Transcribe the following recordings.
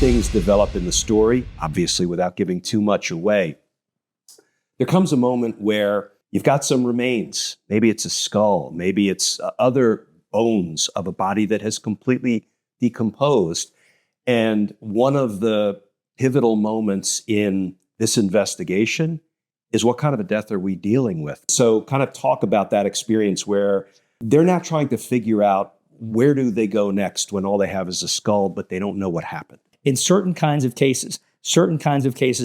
things develop in the story, obviously without giving too much away, there comes a moment where you've got some remains. Maybe it's a skull. Maybe it's other bones of a body that has completely decomposed. And one of the pivotal moments in this investigation is, what kind of a death are we dealing with? So kind of talk about that experience where they're now trying to figure out, where do they go next when all they have is a skull, but they don't know what happened. In certain kinds of cases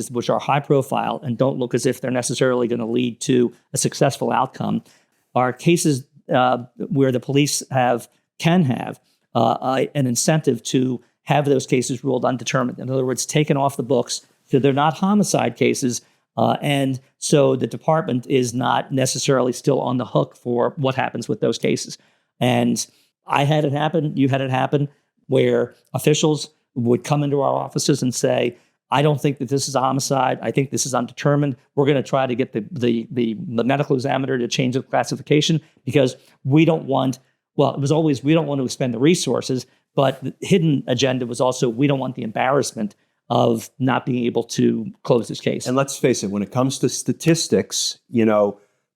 which are high profile and don't look as if they're necessarily going to lead to a successful outcome, are cases where the police can have an incentive to have those cases ruled undetermined. In other words, taken off the books, so they're not homicide cases, and so the department is not necessarily still on the hook for what happens with those cases. And I had it happen, you had it happen, where officials would come into our offices and say, I don't think that this is a homicide. I think this is undetermined. We're going to try to get the medical examiner to change the classification because we don't want, well, it was always, we don't want to expend the resources, but the hidden agenda was also, we don't want the embarrassment of not being able to close this case. And let's face it, when it comes to statistics,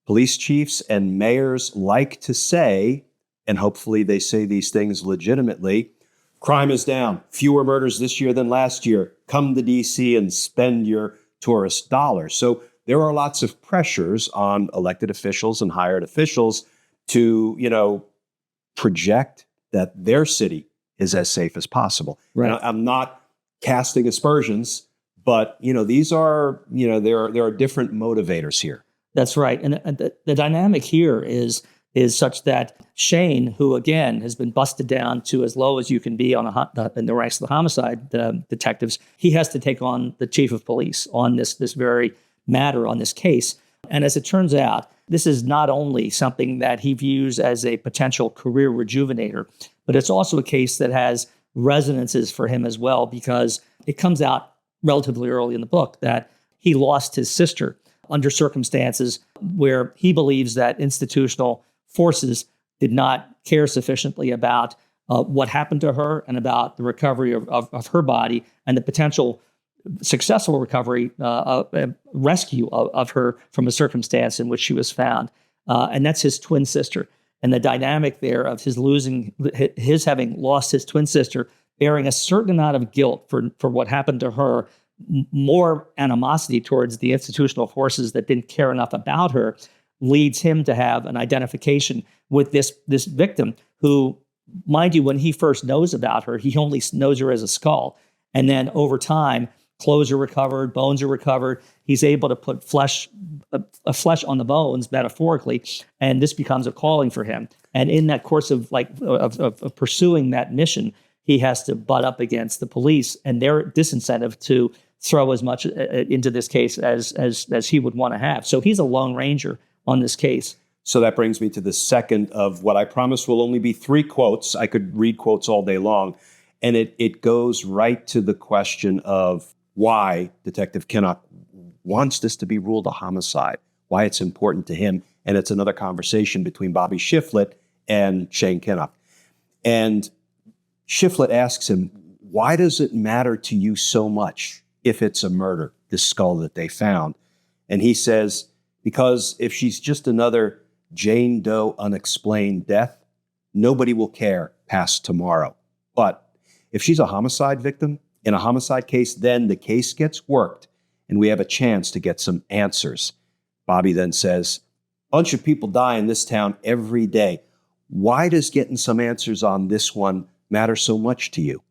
police chiefs and mayors like to say, and hopefully they say these things legitimately, crime is down, fewer murders this year than last year. Come to DC and spend your tourist dollars. So there are lots of pressures on elected officials and hired officials to, project that their city is as safe as possible. Right. And I'm not casting aspersions, but these are, there are different motivators here. That's right. And the dynamic here is such that Shane, who again has been busted down to as low as you can be in the ranks of the homicide detectives, he has to take on the chief of police on this very matter, on this case. And as it turns out, this is not only something that he views as a potential career rejuvenator, but it's also a case that has resonances for him as well, because it comes out relatively early in the book that he lost his sister under circumstances where he believes that institutional forces did not care sufficiently about what happened to her and about the recovery of her body and the potential successful recovery, rescue of her from a circumstance in which she was found. And that's his twin sister. And the dynamic there of his having lost his twin sister, bearing a certain amount of guilt for what happened to her, more animosity towards the institutional forces that didn't care enough about her, leads him to have an identification with this victim who, mind you, when he first knows about her, he only knows her as a skull. And then over time, clothes are recovered, bones are recovered. He's able to put flesh on the bones, metaphorically, and this becomes a calling for him. And in that course of pursuing that mission, he has to butt up against the police and their disincentive to throw as much into this case as he would want to have. So he's a lone ranger on this case. So that brings me to the second of what I promise will only be 3 quotes. I could read quotes all day long. And it goes right to the question of why Detective Kinnock wants this to be ruled a homicide, why it's important to him. And it's another conversation between Bobby Shiflett and Shane Kinnock. And Shiflett asks him, why does it matter to you so much if it's a murder, this skull that they found? And he says, because if she's just another Jane Doe unexplained death, nobody will care past tomorrow. But if she's a homicide victim in a homicide case, then the case gets worked and we have a chance to get some answers. Bobby then says, a bunch of people die in this town every day. Why does getting some answers on this one matter so much to you?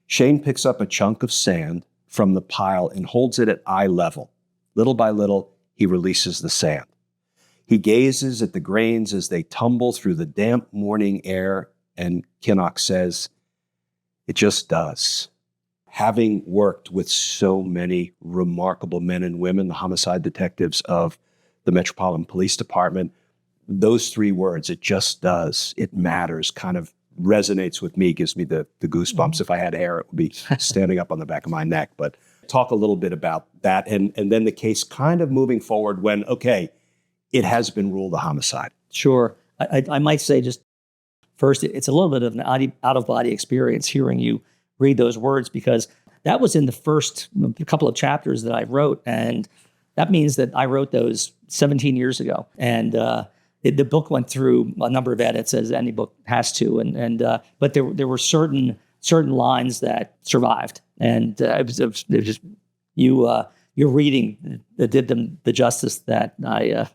Shane picks up a chunk of sand from the pile and holds it at eye level. Little by little, he releases the sand. He gazes at the grains as they tumble through the damp morning air, and Kinnock says, it just does. Having worked with so many remarkable men and women, the homicide detectives of the Metropolitan Police Department, those 3 words, it just does, it matters, kind of resonates with me, gives me the goosebumps. Mm-hmm. If I had hair, it would be standing up on the back of my neck. But talk a little bit about that. And then the case kind of moving forward when, okay, it has been ruled a homicide. Sure. I might say just first, it's a little bit of an out-of-body experience hearing you read those words, because that was in the first couple of chapters that I wrote. And that means that I wrote those 17 years ago. And the book went through a number of edits, as any book has to. But there were certain lines that survived. And it was just, your reading did them the justice that I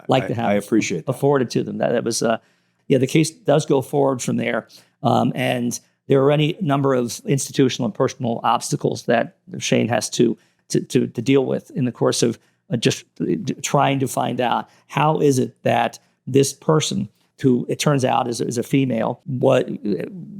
like to have. I appreciate that. Afforded to them. That was, the case does go forward from there. And there are any number of institutional and personal obstacles that Shane has to deal with in the course of just trying to find out how is it that this person, who it turns out is a female,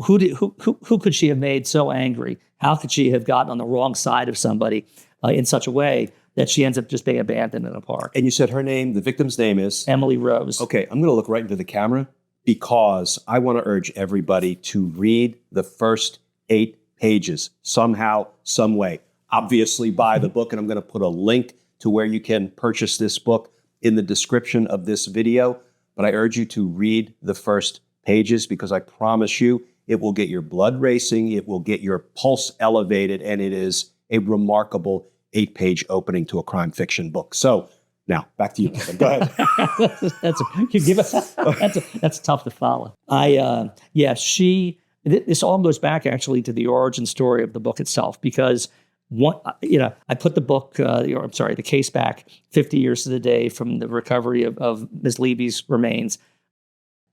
who could she have made so angry? How could she have gotten on the wrong side of somebody in such a way that she ends up just being abandoned in a park? And you said her name, the victim's name is? Emily Rose. Okay, I'm going to look right into the camera because I want to urge everybody to read the first 8 pages somehow, some way. Obviously, buy the book, and I'm going to put a link to where you can purchase this book in the description of this video. But I urge you to read the first pages because I promise you it will get your blood racing, it will get your pulse elevated, and it is a remarkable 8-page opening to a crime fiction book. So now back to you, Kevin. Go ahead. That's tough to follow. This all goes back actually to the origin story of the book itself, because I put the case back 50 years to the day from the recovery of Ms. Levy's remains.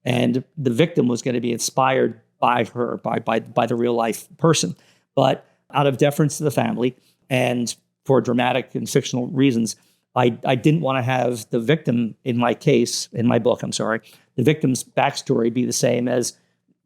And the victim was going to be inspired by her, by the real life person. But out of deference to the family and for dramatic and fictional reasons, I didn't want to have the victim in my book, the victim's backstory be the same as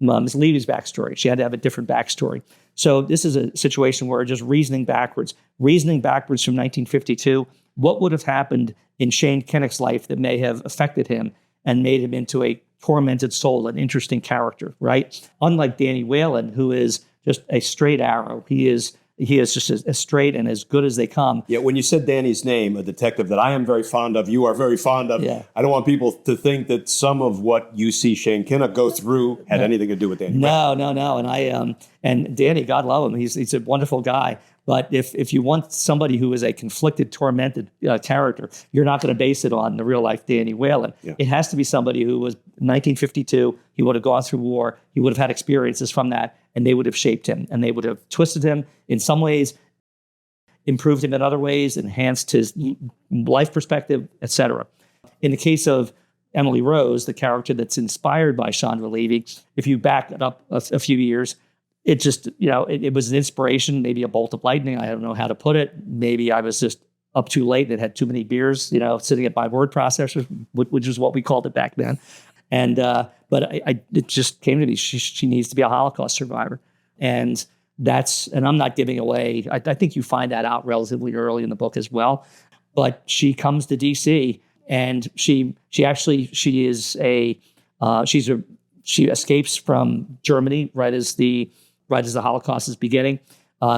Ms. Levy's backstory. She had to have a different backstory. So this is a situation where just reasoning backwards from 1952, what would have happened in Shane Kinnock's life that may have affected him and made him into a tormented soul, an interesting character, right? Unlike Danny Whalen, who is just a straight arrow. He is just as straight and as good as they come. Yeah, when you said Danny's name, a detective that I am very fond of, you are very fond of, I don't want people to think that some of what you see Shane Kinnock go through had anything to do with Danny. No. And Danny, God love him, he's a wonderful guy. But if you want somebody who is a conflicted, tormented character, you're not going to base it on the real life Danny Whalen. Yeah. It has to be somebody who was 1952. He would have gone through war. He would have had experiences from that, and they would have shaped him, and they would have twisted him in some ways, improved him in other ways, enhanced his life perspective, etc. In the case of Emily Rose, the character that's inspired by Chandra Levy, if you back it up a few years, it just, it was an inspiration, maybe a bolt of lightning. I don't know how to put it. Maybe I was just up too late and had too many beers, sitting at my word processor, which is what we called it back then. And but it just came to me. She needs to be a Holocaust survivor, and I'm not giving away. I think you find that out relatively early in the book as well. But she comes to D.C. and she escapes from Germany right as the Holocaust is beginning.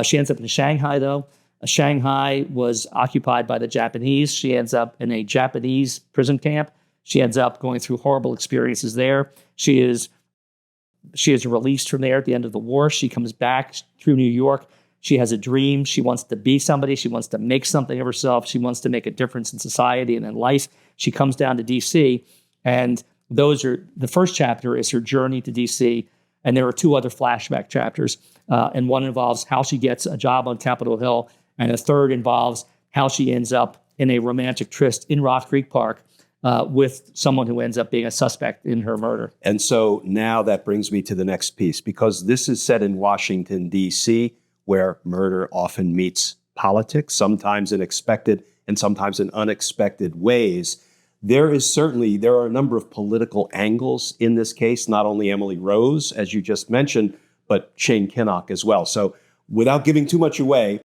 She ends up in Shanghai, though. Shanghai was occupied by the Japanese. She ends up in a Japanese prison camp. She ends up going through horrible experiences there. She is released from there at the end of the war. She comes back through New York. She has a dream. She wants to be somebody. She wants to make something of herself. She wants to make a difference in society and in life. She comes down to D.C., and the first chapter is her journey to D.C., and there are 2 other flashback chapters, and one involves how she gets a job on Capitol Hill, and a third involves how she ends up in a romantic tryst in Rock Creek Park with someone who ends up being a suspect in her murder. And so now that brings me to the next piece, because this is set in Washington, D.C., where murder often meets politics, sometimes in expected and sometimes in unexpected ways. There are a number of political angles in this case, not only Emily Rose, as you just mentioned, but Shane Kinnock as well. So without giving too much away,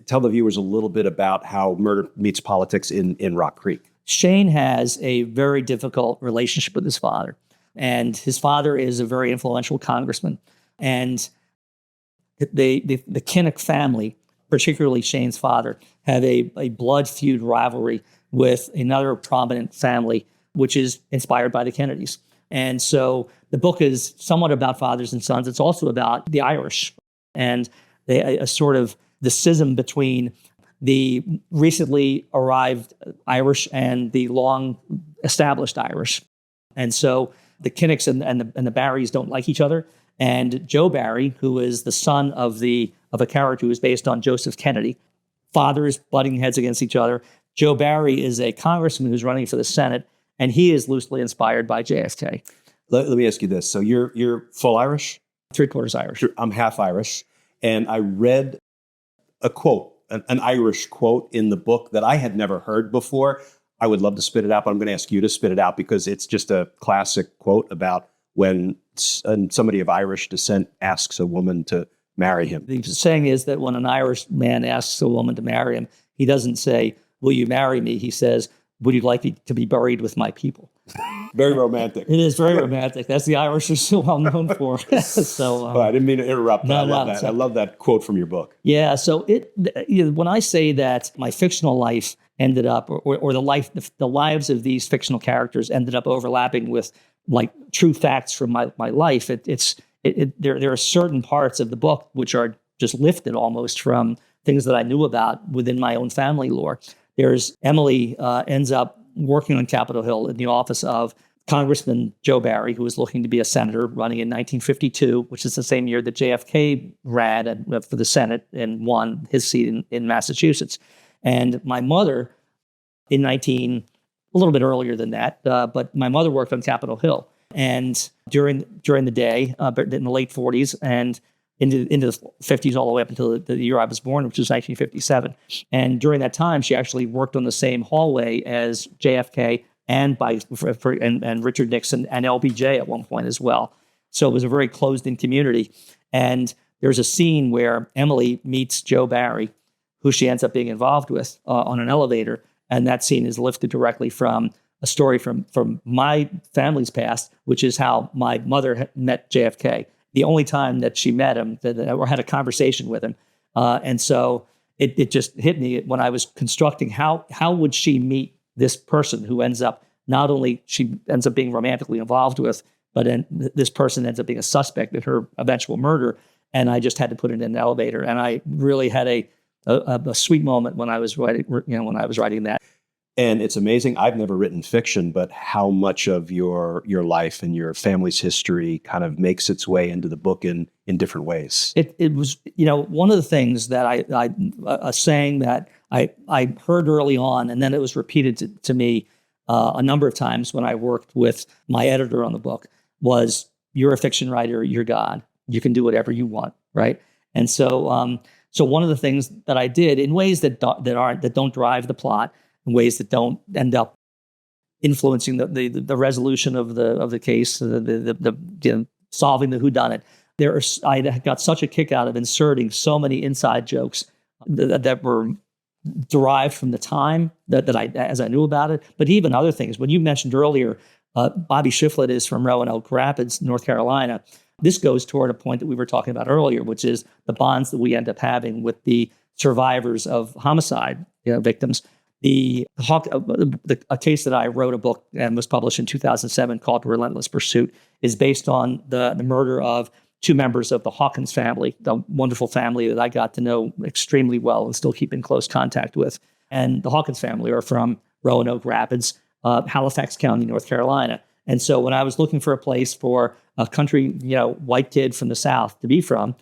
tell the viewers a little bit about how murder meets politics in Rock Creek. Shane has a very difficult relationship with his father, and his father is a very influential congressman. And the Kinnock family, particularly Shane's father, have a blood feud rivalry with another prominent family, which is inspired by the Kennedys. And so the book is somewhat about fathers and sons. It's also about the Irish. And a sort of the schism between the recently arrived Irish and the long established Irish. And so the Kinnocks and the Barrys don't like each other. And Joe Barry, who is the son of a character who is based on Joseph Kennedy, fathers butting heads against each other. Joe Barry is a congressman who's running for the Senate, and he is loosely inspired by JFK. Let me ask you this. So you're full Irish? 3/4 Irish. I'm half Irish. And I read a quote, an Irish quote in the book that I had never heard before. I would love to spit it out, but I'm going to ask you to spit it out because it's just a classic quote about when somebody of Irish descent asks a woman to marry him. The saying is that when an Irish man asks a woman to marry him, he doesn't say, "Will you marry me?" He says, "Would you like me to be buried with my people?" Very romantic. It is very romantic. That's the Irish are so well known for. So I didn't mean to interrupt. No, I love no, that. so- I love that quote from your book. yeah, so when I say that my fictional life ended up, or the lives of these fictional characters ended up overlapping with like true facts from my life, there are certain parts of the book which are just lifted almost from things that I knew about within my own family lore. There's Emily ends up working on Capitol Hill in the office of Congressman Joe Barry, who was looking to be a senator, running in 1952, which is the same year that JFK ran for the Senate and won his seat in Massachusetts. And my mother, a little bit earlier than that, but my mother worked on Capitol Hill. And during the day, but in the late 40s and into the 50s, all the way up until the year I was born, which was 1957. And during that time, she actually worked on the same hallway as JFK and Richard Nixon and LBJ at one point as well. So it was a very closed-in community. And there's a scene where Emily meets Joe Barry, who she ends up being involved with on an elevator. And that scene is lifted directly from a story from my family's past, which is how my mother met JFK. The only time that she met him or had a conversation with him. And so it just hit me when I was constructing how would she meet this person who not only she ends up being romantically involved with, but then this person ends up being a suspect in her eventual murder. And I just had to put it in an elevator. And I really had a sweet moment when I was writing that. And it's amazing. I've never written fiction, but how much of your life and your family's history kind of makes its way into the book in different ways. It was, one of the things that a saying that I heard early on, and then it was repeated to me a number of times when I worked with my editor on the book, was, "You're a fiction writer, you're God. You can do whatever you want," right? And so, so one of the things that I did in ways that don't drive the plot, in ways that don't end up influencing the resolution of the case, the solving the whodunit. I got such a kick out of inserting so many inside jokes that were derived from the time that as I knew about it, but even other things. When you mentioned earlier, Bobby Shiflett is from Roanoke Rapids, North Carolina. This goes toward a point that we were talking about earlier, which is the bonds that we end up having with the survivors of homicide victims. A case that I wrote a book and was published in 2007 called Relentless Pursuit is based on the murder of two members of the Hawkins family, the wonderful family that I got to know extremely well and still keep in close contact with. And the Hawkins family are from Roanoke Rapids, Halifax County, North Carolina. And so when I was looking for a place for a country, white kid from the South to be from,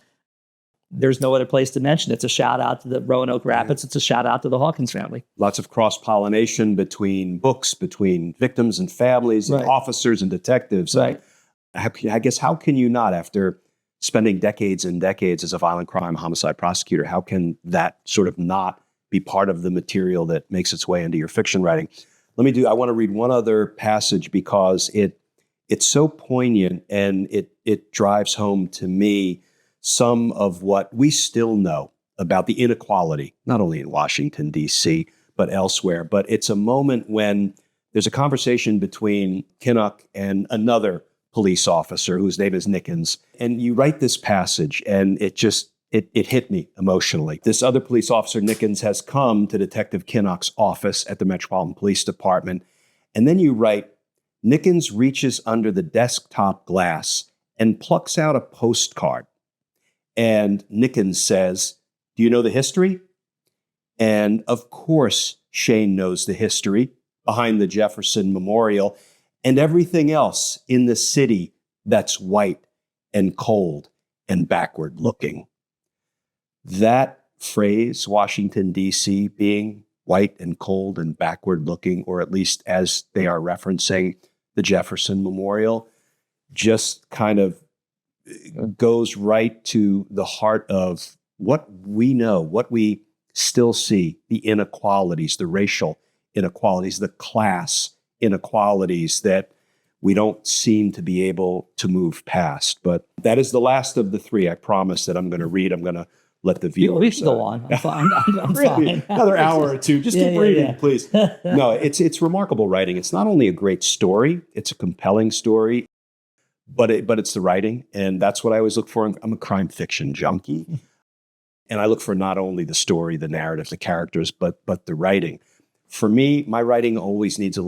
there's no other place to mention. It's a shout out to the Roanoke Rapids. It's a shout out to the Hawkins family. Lots of cross-pollination between books, between victims and families, and Right. officers and detectives. Right. I guess, how can you not, after spending decades and decades as a violent crime homicide prosecutor, how can that sort of not be part of the material that makes its way into your fiction writing? I want to read one other passage because it's so poignant and it drives home to me some of what we still know about the inequality, not only in Washington, D.C., but elsewhere. But it's a moment when there's a conversation between Kinnock and another police officer whose name is Nickens. And you write this passage, and it hit me emotionally. This other police officer, Nickens, has come to Detective Kinnock's office at the Metropolitan Police Department. And then you write, Nickens reaches under the desktop glass and plucks out a postcard. And Nickens says, "Do you know the history?" And of course, Shane knows the history behind the Jefferson Memorial and everything else in the city that's white and cold and backward looking. That phrase, Washington, D.C., being white and cold and backward looking, or at least as they are referencing the Jefferson Memorial, just kind of goes right to the heart of what we know, what we still see, the inequalities, the racial inequalities, the class inequalities that we don't seem to be able to move past. But that is the last of the three. I promise that I'm going to read. I'm going to let the viewers. We should go on. I'm fine. I'm Really? fine. Another hour or two. Just keep reading, please. No, it's remarkable writing. It's not only a great story, it's a compelling story, but it's the writing. And that's what I always look for. I'm a crime fiction junkie. And I look for not only the story, the narrative, the characters, but the writing. For me, my writing always needs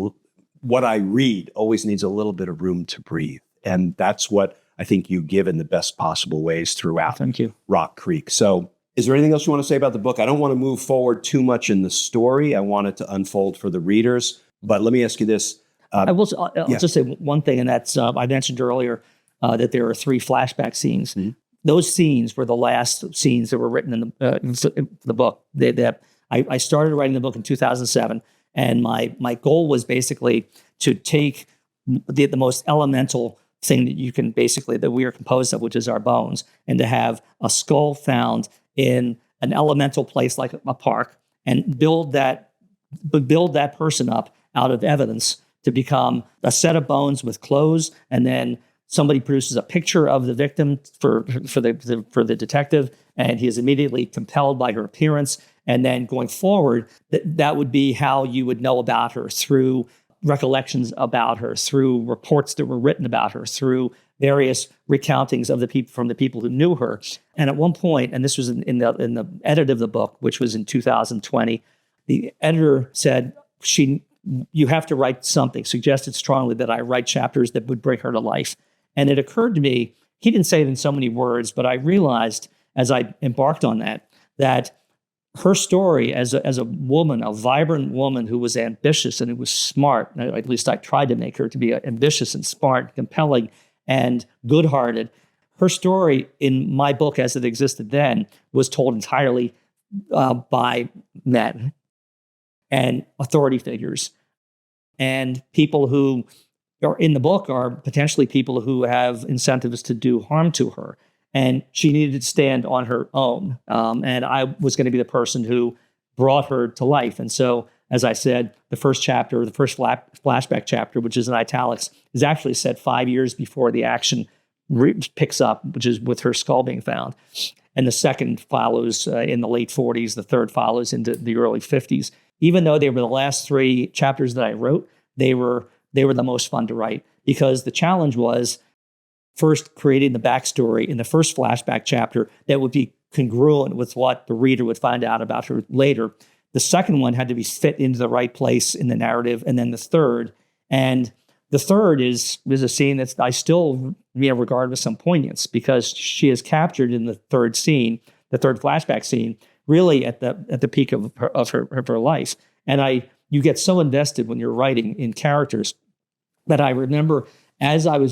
what I read always needs a little bit of room to breathe. And that's what I think you give in the best possible ways throughout Thank you. Rock Creek. So is there anything else you want to say about the book? I don't want to move forward too much in the story. I want it to unfold for the readers. But let me ask you this. I'll just say one thing, and that's I mentioned earlier that there are 3 flashback scenes. Mm-hmm. Those scenes were the last scenes that were written in the book. I started writing the book in 2007, and my goal was basically to take the most elemental thing that we are composed of, which is our bones, and to have a skull found in an elemental place like a park, and build that person up out of evidence to become a set of bones with clothes, and then somebody produces a picture of the victim for the detective, and he is immediately compelled by her appearance. And then going forward, that would be how you would know about her, through recollections about her, through reports that were written about her, through various recountings of from the people who knew her. And at one point, and this was in the edit of the book, which was in 2020, the editor said, you have to write something, suggested strongly that I write chapters that would bring her to life. And it occurred to me, he didn't say it in so many words, but I realized as I embarked on that her story as a woman, a vibrant woman who was ambitious and who was smart, at least I tried to make her to be ambitious and smart, compelling, and good-hearted. Her story in my book as it existed then was told entirely by men and authority figures. And people who are in the book are potentially people who have incentives to do harm to her. And she needed to stand on her own. And I was going to be the person who brought her to life. And so, as I said, the first chapter, the first flashback chapter, which is in italics, is actually set 5 years before the action picks up, which is with her skull being found. And the second follows in the late 40s. The third follows into the early 50s. Even though they were the last 3 chapters that I wrote, they were the most fun to write, because the challenge was first creating the backstory in the first flashback chapter that would be congruent with what the reader would find out about her later. The second one had to be fit into the right place in the narrative, and then the third. And the third is a scene that I still regard with some poignance, because she is captured in the third scene, the third flashback scene, really at the peak of her life. And you get so invested when you're writing in characters that I remember as I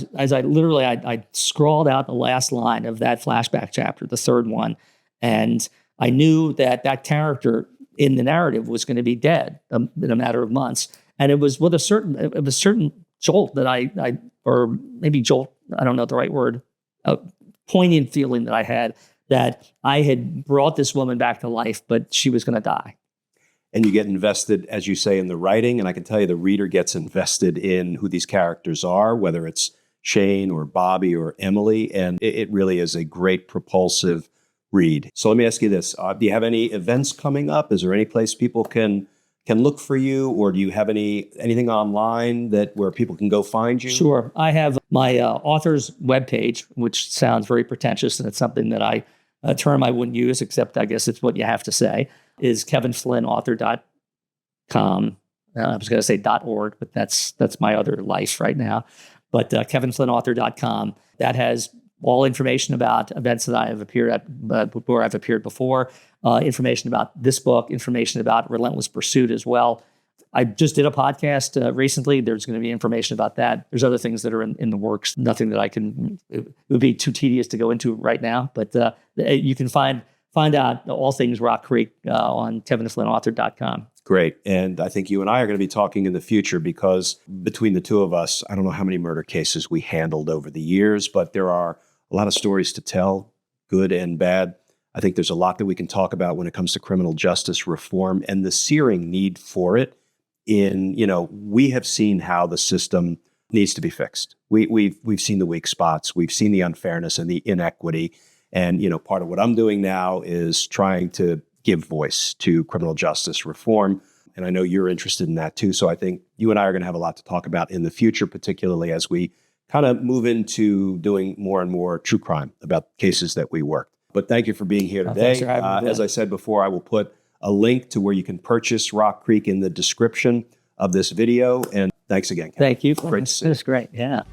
scrawled out the last line of that flashback chapter, the third one, and I knew that character in the narrative was going to be dead in a matter of months. And it was with a certain jolt that or maybe jolt, I don't know the right word, a poignant feeling that I had that I had brought this woman back to life, but she was going to die. And you get invested, as you say, in the writing. And I can tell you the reader gets invested in who these characters are, whether it's Shane or Bobby or Emily. And it really is a great propulsive read. So let me ask you this. Do you have any events coming up? Is there any place people can look for you? Or do you have anything online where people can go find you? Sure. I have my author's webpage, which sounds very pretentious. And it's something that a term I wouldn't use, except I guess it's what you have to say, is kevinflynnauthor.com. I was going to say .org, but that's my other life right now. But kevinflynnauthor.com, that has all information about events that I have appeared at, where I've appeared before, information about this book, information about Relentless Pursuit as well. I just did a podcast recently. There's going to be information about that. There's other things that are in the works. Nothing that it would be too tedious to go into right now. But you can find out all things Rock Creek on kevinflynnauthor.com. Great. And I think you and I are going to be talking in the future because between the two of us, I don't know how many murder cases we handled over the years, but there are a lot of stories to tell, good and bad. I think there's a lot that we can talk about when it comes to criminal justice reform and the searing need for it. We have seen how the system needs to be fixed. We've seen the weak spots. We've seen the unfairness and the inequity. And, part of what I'm doing now is trying to give voice to criminal justice reform. And I know you're interested in that too. So I think you and I are going to have a lot to talk about in the future, particularly as we kind of move into doing more and more true crime about cases that we work. But thank you for being here today. Thanks for having me. As I said before, I will put a link to where you can purchase Rock Creek in the description of this video. And thanks again, Kevin. Thank you. Great to see you. It was great. Yeah.